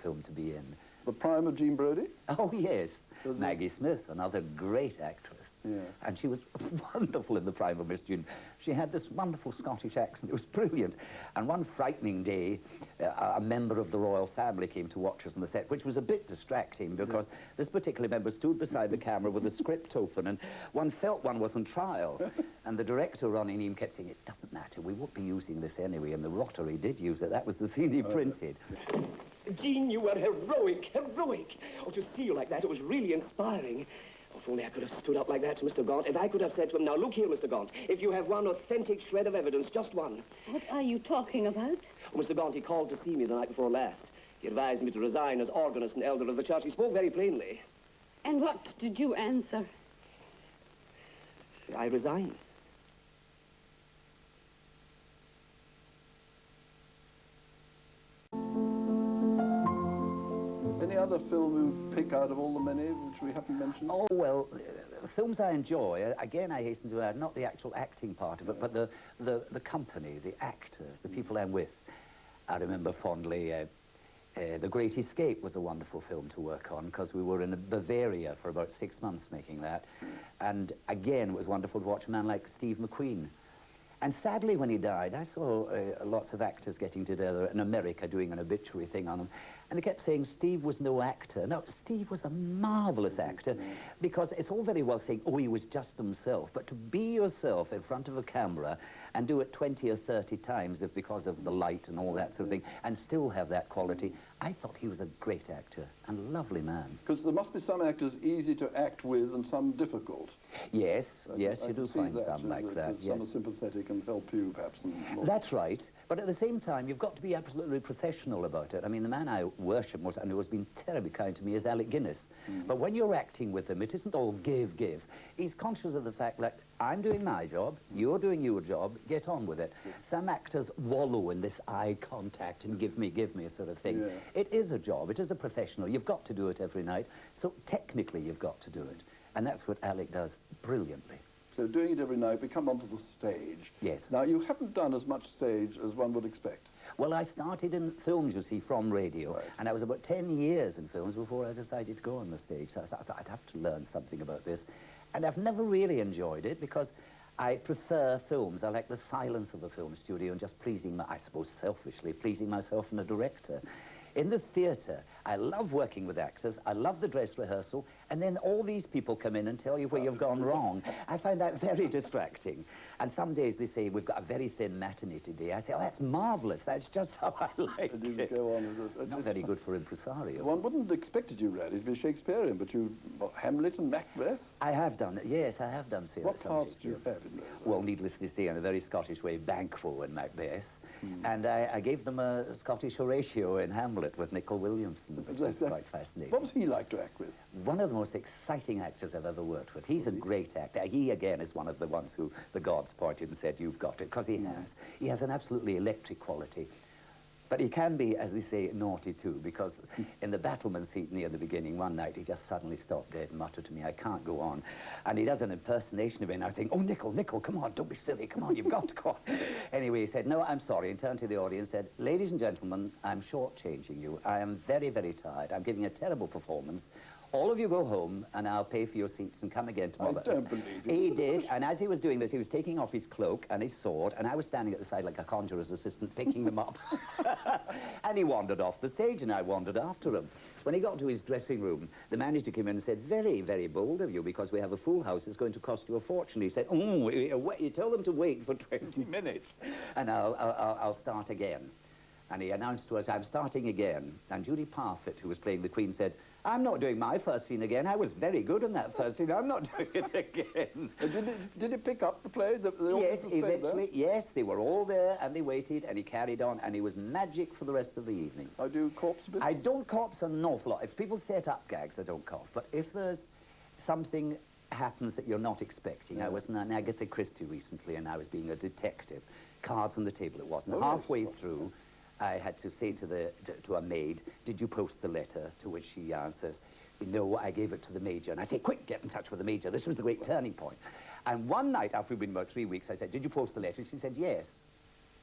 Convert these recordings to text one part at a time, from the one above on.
film to be in. The prime of Jean Brodie? Oh, yes. Maggie Smith, another great actress. Yeah. And she was wonderful in the prime of Miss June. She had this wonderful Scottish accent. It was brilliant. And one frightening day, a member of the royal family came to watch us on the set, which was a bit distracting because this particular member stood beside the camera with the script open, and one felt one was on trial. And the director, Ronnie Neame, kept saying, it doesn't matter, we won't be using this anyway. And the Rotary did use it. That was the scene he printed. Jean, you were heroic, heroic. Oh, to see you like that, it was really inspiring. Oh, if only I could have stood up like that to Mr. Gaunt. If I could have said to him, now look here, Mr. Gaunt, if you have one authentic shred of evidence, just one. What are you talking about? Oh, Mr. Gaunt, he called to see me the night before last. He advised me to resign as organist and elder of the church. He spoke very plainly. And what did you answer? I resign. Any other film you pick out of all the many which we haven't mentioned? Oh, well, films I enjoy, again, I hasten to add, not the actual acting part of it, but the company, the actors, the people I'm with. I remember fondly, The Great Escape was a wonderful film to work on because we were in Bavaria for about 6 months making that. And again, it was wonderful to watch a man like Steve McQueen. And sadly, when he died, I saw lots of actors getting together in America doing an obituary thing on him. And they kept saying Steve was no actor. No, Steve was a marvelous actor because it's all very well saying, oh, he was just himself. But to be yourself in front of a camera and do it 20 or 30 times if because of the light and all that sort of thing, and still have that quality, I thought he was a great actor and a lovely man. Because there must be some actors easy to act with and some difficult. Yes, yes, you do find some like that, Some are yes. sympathetic and help you, perhaps. That's right, but at the same time, you've got to be absolutely professional about it. I mean, the man I worship most and who has been terribly kind to me is Alec Guinness. But when you're acting with him, it isn't all give, give. He's conscious of the fact that I'm doing my job, you're doing your job, get on with it. Some actors wallow in this eye contact and give me sort of thing. It is a job, it is a professional. You've got to do it every night, so technically you've got to do it. And that's what Alec does brilliantly. So doing it every night, we come onto the stage. Yes. Now, you haven't done as much stage as one would expect. Well, I started in films, you see, from radio, and I was about 10 years in films before I decided to go on the stage. So I thought I'd have to learn something about this. And I've never really enjoyed it because I prefer films. I like the silence of a film studio and just pleasing, I suppose selfishly, pleasing myself and the director. In the theatre, I love working with actors, I love the dress rehearsal, and then all these people come in and tell you where you've gone wrong. I find that very distracting. And some days they say, we've got a very thin matinee today. I say, oh, that's marvellous, that's just how I like it. Go on. Not very good for impresario. One wouldn't have expected you, really, to be Shakespearean, but you, Hamlet and Macbeth? I have done, yes, I have done. What parts do you have in those? Well, needless to say, in a very Scottish way, Banquo and Macbeth. And I gave them a Scottish Horatio in Hamlet with Nicol Williamson, which was quite fascinating. What was he like to act with? One of the most exciting actors I've ever worked with. He's a great actor. He, again, is one of the ones who the gods pointed and said, you've got it, because he has. He has an absolutely electric quality. But he can be, as they say, naughty too, because in the Battleman seat near the beginning, one night, he just suddenly stopped dead and muttered to me, I can't go on. And he does an impersonation of me, and I was saying, oh, Nicol, come on, don't be silly, come on, you've got to go on. Anyway, he said, no, I'm sorry, and turned to the audience and said, ladies and gentlemen, I'm shortchanging you. I am very, very tired. I'm giving a terrible performance. All of you go home, and I'll pay for your seats and come again tomorrow. I don't believe it. He did, and as he was doing this, he was taking off his cloak and his sword, and I was standing at the side like a conjurer's assistant, picking them up. And he wandered off the stage, and I wandered after him. When he got to his dressing room, the manager came in and said, very, very bold of you, because we have a full house, it's going to cost you a fortune. He said, oh, you tell them to wait for 20 minutes, and I'll start again. And he announced to us, I'm starting again. And Judy Parfitt, who was playing the Queen, said, I'm not doing my first scene again. I was very good in that first scene. I'm not doing it again. Did it pick up the play? Yes, eventually, yes, they were all there, and they waited, and he carried on, and he was magic for the rest of the evening. I do corpse a bit? I don't corpse an awful lot. If people set up gags, I don't cough. But if there's something happens that you're not expecting. I was in an Agatha Christie recently, and I was being a detective. Cards on the table it was. And halfway through, I had to say to a maid, did you post the letter? To which she answers, no, I gave it to the major. And I say, quick, get in touch with the major. This was the great turning point. And one night, after we'd been about 3 weeks, I said, did you post the letter? And she said, yes.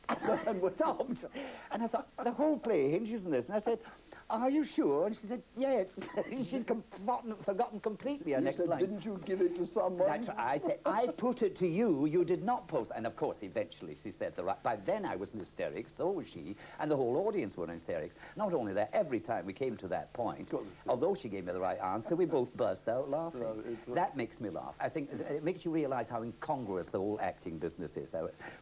And I stopped. And I thought, the whole play hinges on this. And I said, are you sure? And she said, yes. She'd forgotten completely her You next said, line. didn't you give it to someone? That's right. I said, I put it to you, you did not post. And of course, eventually she said the right. By then I was in hysterics, so was she, and the whole audience were in hysterics. Not only that, every time we came to that point, although she gave me the right answer, we both burst out laughing. That makes me laugh. I think it makes you realise how incongruous the whole acting business is.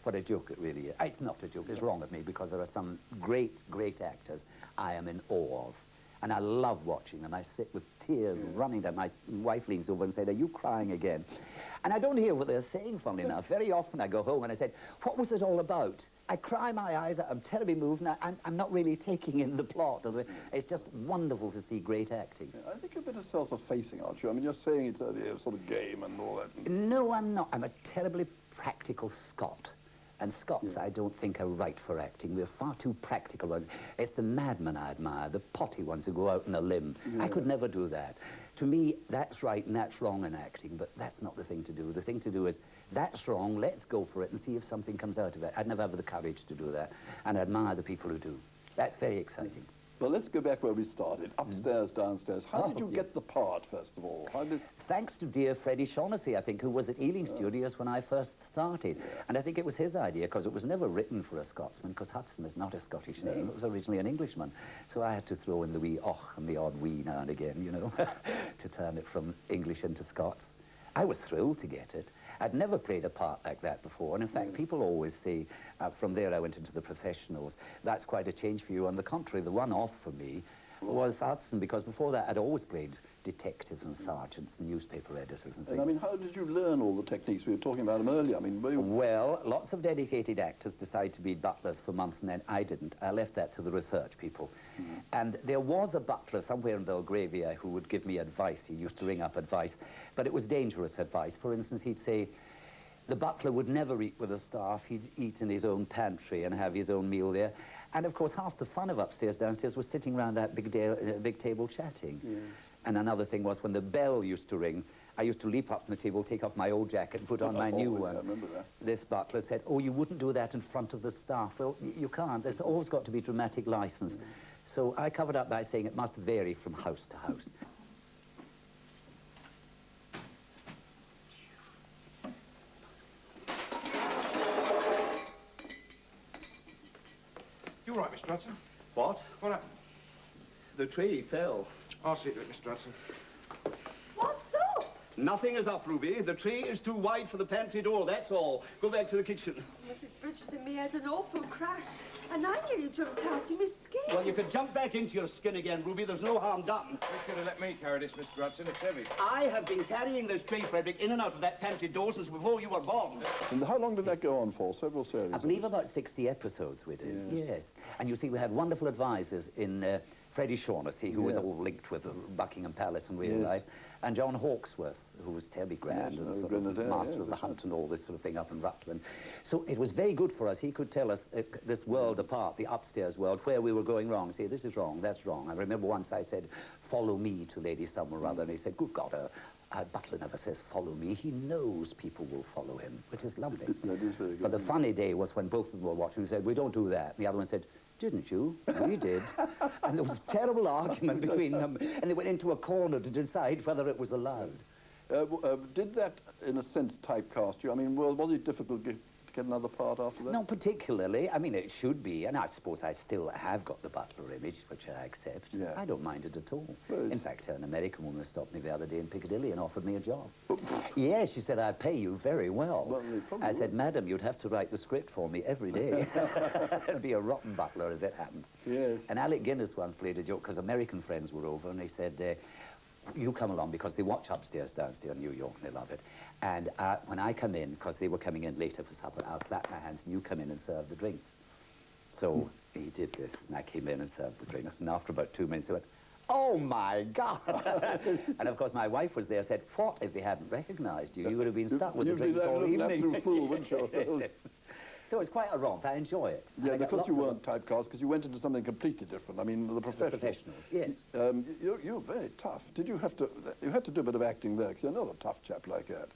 What a joke it really is. It's not a joke, it's wrong of me, because there are some great, great actors I am in awe of. And I love watching them. I sit with tears running down. My wife leans over and said, are you crying again? And I don't hear what they're saying, funnily enough. Very often I go home and I said, what was it all about? I cry my eyes out, I'm terribly moved, and I'm not really taking in the plot. It's just wonderful to see great acting. Yeah, I think you're a bit of self-effacing, aren't you? I mean, you're saying it's a sort of game and all that. No, I'm not. I'm a terribly practical Scot. And Scots, I don't think, are right for acting. We're far too practical. It's the madmen I admire, the potty ones who go out on a limb. Yeah. I could never do that. To me, that's right and that's wrong in acting, but that's not the thing to do. The thing to do is, that's wrong, let's go for it and see if something comes out of it. I'd never have the courage to do that, and I admire the people who do. That's very exciting. Well, let's go back where we started. Upstairs, downstairs. How did you get the part, first of all? Thanks to dear Freddie Shaughnessy, I think, who was at Ealing Studios when I first started. Yeah. And I think it was his idea, because it was never written for a Scotsman, because Hudson is not a Scottish name. It was originally an Englishman. So I had to throw in the wee och and the odd wee now and again, you know, to turn it from English into Scots. I was thrilled to get it. I'd never played a part like that before, and in fact, people always say, from there I went into the professionals, that's quite a change for you. On the contrary, the one-off for me was Hudson, because before that I'd always played detectives and sergeants and newspaper editors and things. And I mean, how did you learn all the techniques? We were talking about them earlier. I mean, well, lots of dedicated actors decide to be butlers for months, and then I didn't. I left that to the research people. And there was a butler somewhere in Belgravia who would give me advice. He used to ring up advice, but it was dangerous advice. For instance, he'd say, the butler would never eat with the staff. He'd eat in his own pantry and have his own meal there. And of course, half the fun of upstairs, downstairs was sitting around that big table chatting. Yes. And another thing was, when the bell used to ring, I used to leap up from the table, take off my old jacket and put on my new one. I remember that. This butler said, oh, you wouldn't do that in front of the staff. Well, you can't. There's always got to be dramatic license. So I covered up by saying it must vary from house to house. You all right, Mr. Hudson? What? What happened? The tree fell. I'll see to it, Mr. Hudson. What's up? Nothing is up, Ruby. The tree is too wide for the pantry door, that's all. Go back to the kitchen. Mrs. Bridges and me had an awful crash, and I nearly jumped out in my skin. Well, you could jump back into your skin again, Ruby. There's no harm done. You should have let me carry this, Mr. Hudson. It's heavy. I have been carrying this tree, Frederick, in and out of that pantry door since before you were born. And how long did that go on for? Several series? I believe about 60 episodes we did. Yes. And you see, we had wonderful advisors in Freddie Shaughnessy, who was all linked with Buckingham Palace in real life, and John Hawksworth, who was terribly grand and sort of master of the hunt and all this sort of thing up in Rutland. So it was very good for us. He could tell us this world apart, the upstairs world, where we were going wrong. Say, this is wrong, that's wrong. I remember once I said, follow me to Lady some or other, and he said, good God, a butler never says, follow me. He knows people will follow him, which is lovely. That is very good. But the funny day was when both of them were watching. We said, we don't do that. And the other one said, didn't you? We did. And there was a terrible argument between them, and they went into a corner to decide whether it was allowed. Did that, in a sense, typecast you? I mean, was it difficult to get another part after that? Not particularly. I mean, it should be, and I suppose I still have got the butler image, which I accept. Yeah. I don't mind it at all. Well, in fact, an American woman stopped me the other day in Piccadilly and offered me a job. Yeah, she said, I'd pay you very well. I said, madam, you'd have to write the script for me every day. It'd be a rotten butler, as it happened. Yes. And Alec Guinness once played a joke, because American friends were over, and they said, you come along, because they watch Upstairs, Downstairs in New York, and they love it. And when I come in, because they were coming in later for supper, I'll clap my hands, and you come in and serve the drinks. So he did this, and I came in and served the drinks, and after about 2 minutes, he went, oh, my God. And, of course, my wife was there, said, what if they hadn't recognized you? You would have been stuck with the drinks all evening. You'd be an absolute fool, wouldn't you? Yes. So it's quite a romp. I enjoy it. Yeah, because you weren't typecast, because you went into something completely different. I mean, the professionals. Yes. You're very tough. Did you have to... You had to do a bit of acting there, because you're not a tough chap like that.